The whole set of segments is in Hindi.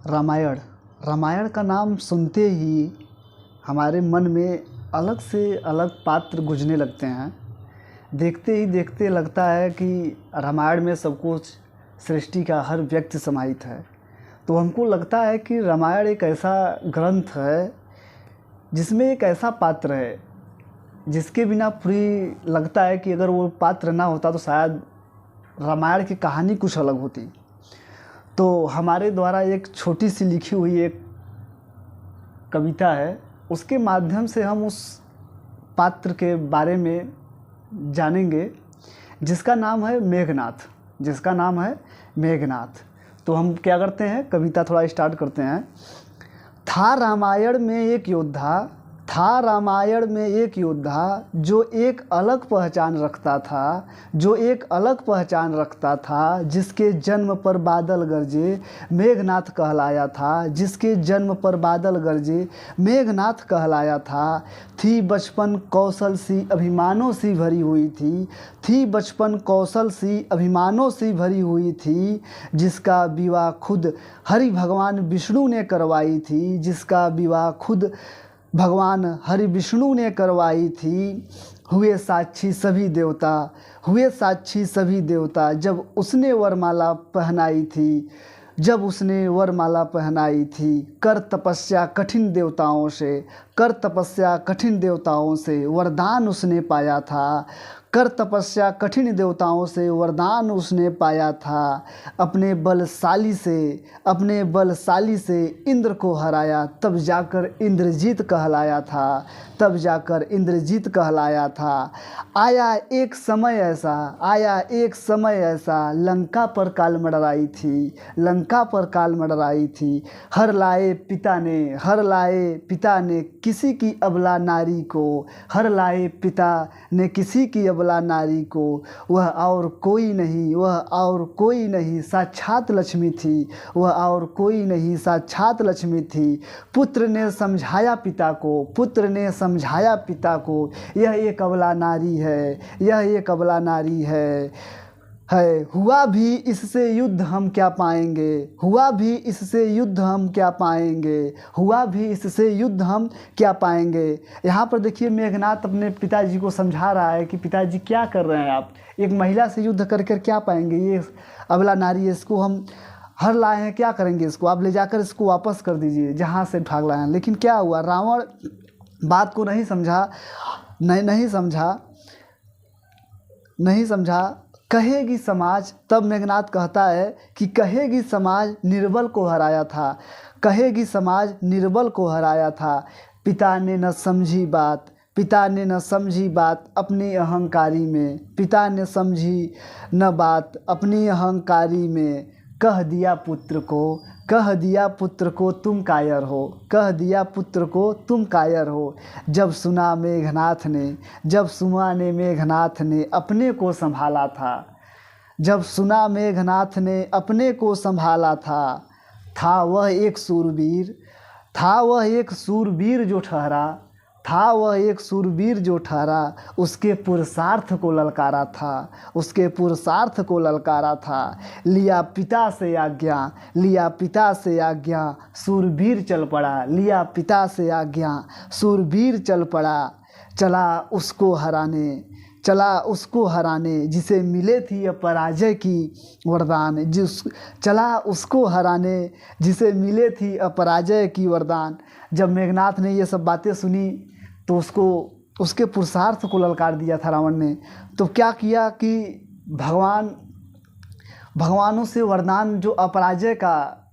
रामायण। रामायण का नाम सुनते ही हमारे मन में अलग से अलग पात्र गुजरने लगते हैं। देखते ही देखते लगता है कि रामायण में सब कुछ सृष्टि का हर व्यक्ति समाहित है। तो हमको लगता है कि रामायण एक ऐसा ग्रंथ है जिसमें एक ऐसा पात्र है जिसके बिना पूरी लगता है कि अगर वो पात्र ना होता तो शायद रामायण की कहानी कुछ अलग होती। तो हमारे द्वारा एक छोटी सी लिखी हुई एक कविता है, उसके माध्यम से हम उस पात्र के बारे में जानेंगे जिसका नाम है मेघनाथ। तो हम क्या करते हैं, कविता थोड़ा स्टार्ट करते हैं। था रामायण में एक योद्धा जो एक अलग पहचान रखता था, जिसके जन्म पर बादल गरजे मेघनाथ कहलाया था। थी बचपन कौशल सी अभिमानों सी भरी हुई थी, जिसका विवाह खुद हरि भगवान विष्णु ने करवाई थी। हुए साक्षी सभी देवता जब उसने वरमाला पहनाई थी। कर तपस्या कठिन देवताओं से वरदान उसने पाया था। अपने बलशाली से इंद्र को हराया, तब जाकर इंद्रजीत कहलाया था। आया एक समय ऐसा लंका पर काल मंडराई थी। हर लाए पिता ने किसी की अबला नारी को, वह और कोई नहीं साक्षात लक्ष्मी थी। पुत्र ने समझाया पिता को यह एक अबला नारी है। हुआ भी इससे युद्ध हम क्या पाएंगे। यहाँ पर देखिए, मेघनाथ अपने पिताजी को समझा रहा है कि पिताजी क्या कर रहे हैं आप, एक महिला से युद्ध कर क्या पाएंगे, ये अबला नारी है, इसको हम हर लाए हैं, क्या करेंगे इसको, आप ले जाकर इसको वापस कर दीजिए जहाँ से उठा लाए हैं। लेकिन क्या हुआ, रावण बात को नहीं समझा। कहेगी समाज, तब मेघनाथ कहता है कि कहेगी समाज निर्बल को हराया था। पिता ने न समझी बात अपनी अहंकारी में। कह दिया पुत्र को तुम कायर हो। जब सुना मेघनाथ ने अपने को संभाला था। था वह एक सूरवीर जो ठहरा, उसके पुरुषार्थ को ललकारा था। लिया पिता से आज्ञा सूरवीर चल पड़ा। चला उसको हराने जिसे मिले थी अपराजय की वरदान। जब मेघनाथ ने ये सब बातें सुनी तो उसके पुरुषार्थ को ललकार दिया था रावण ने। तो क्या किया कि भगवानों से वरदान, जो अपराजय का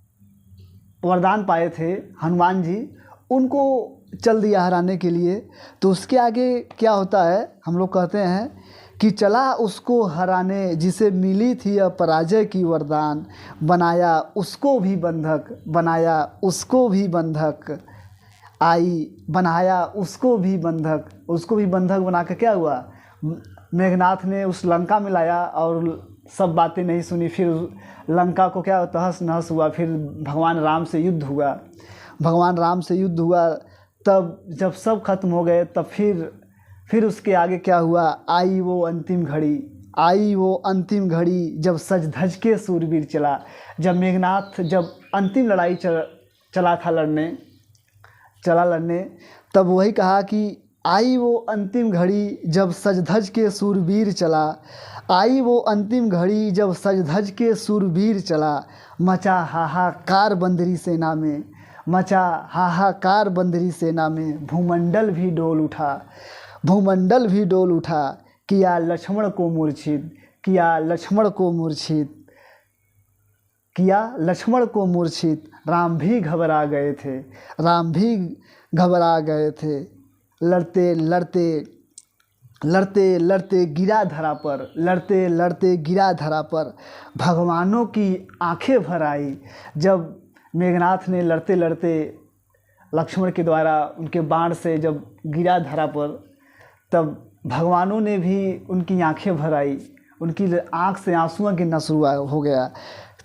वरदान पाए थे हनुमान जी, उनको चल दिया हराने के लिए। तो उसके आगे क्या होता है, हम लोग कहते हैं कि चला उसको हराने जिसे मिली थी अपराजय की वरदान। बनाया उसको भी बंधक बना के क्या हुआ, मेघनाथ ने उस लंका में लाया और सब बातें नहीं सुनी। फिर लंका को क्या तहस नहस हुआ। फिर भगवान राम से युद्ध हुआ। तब जब सब खत्म हो गए, तब फिर उसके आगे क्या हुआ, आई वो अंतिम घड़ी जब सज धज के सूरवीर चला। जब मेघनाथ जब अंतिम लड़ाई चला लड़ने, तब वही कहा कि आई वो अंतिम घड़ी जब सज धज के सूरवीर चला, आई वो अंतिम घड़ी जब सज धज के सूरवीर चला, मचा हाहाकार बंदरी सेना में, मचा हाहाकार बंदरी सेना में, भूमंडल भी डोल उठा, भूमंडल भी डोल उठा, किया लक्ष्मण को मूर्छित, किया लक्ष्मण को मूर्छित, किया लक्ष्मण को मूर्छित, राम भी घबरा गए थे, राम भी घबरा गए थे, लड़ते लड़ते लड़ते लड़ते गिरा धरा पर, लड़ते लड़ते गिरा धरा पर, भगवानों की आंखें भर आई। जब मेघनाथ ने लड़ते लड़ते लक्ष्मण के द्वारा उनके बाण से जब गिरा धरा पर, तब भगवानों ने भी उनकी आंखें भर आई, उनकी आंख से आंसुओं की शुरू हो गया।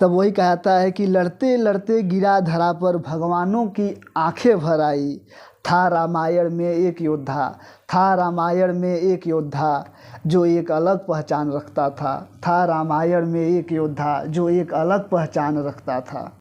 तब वही कहता है कि लड़ते लड़ते गिरा धरा पर, भगवानों की आंखें भर आई। था रामायण में एक योद्धा, था रामायण में एक योद्धा जो एक अलग पहचान रखता था, था रामायण में एक योद्धा जो एक अलग पहचान रखता था।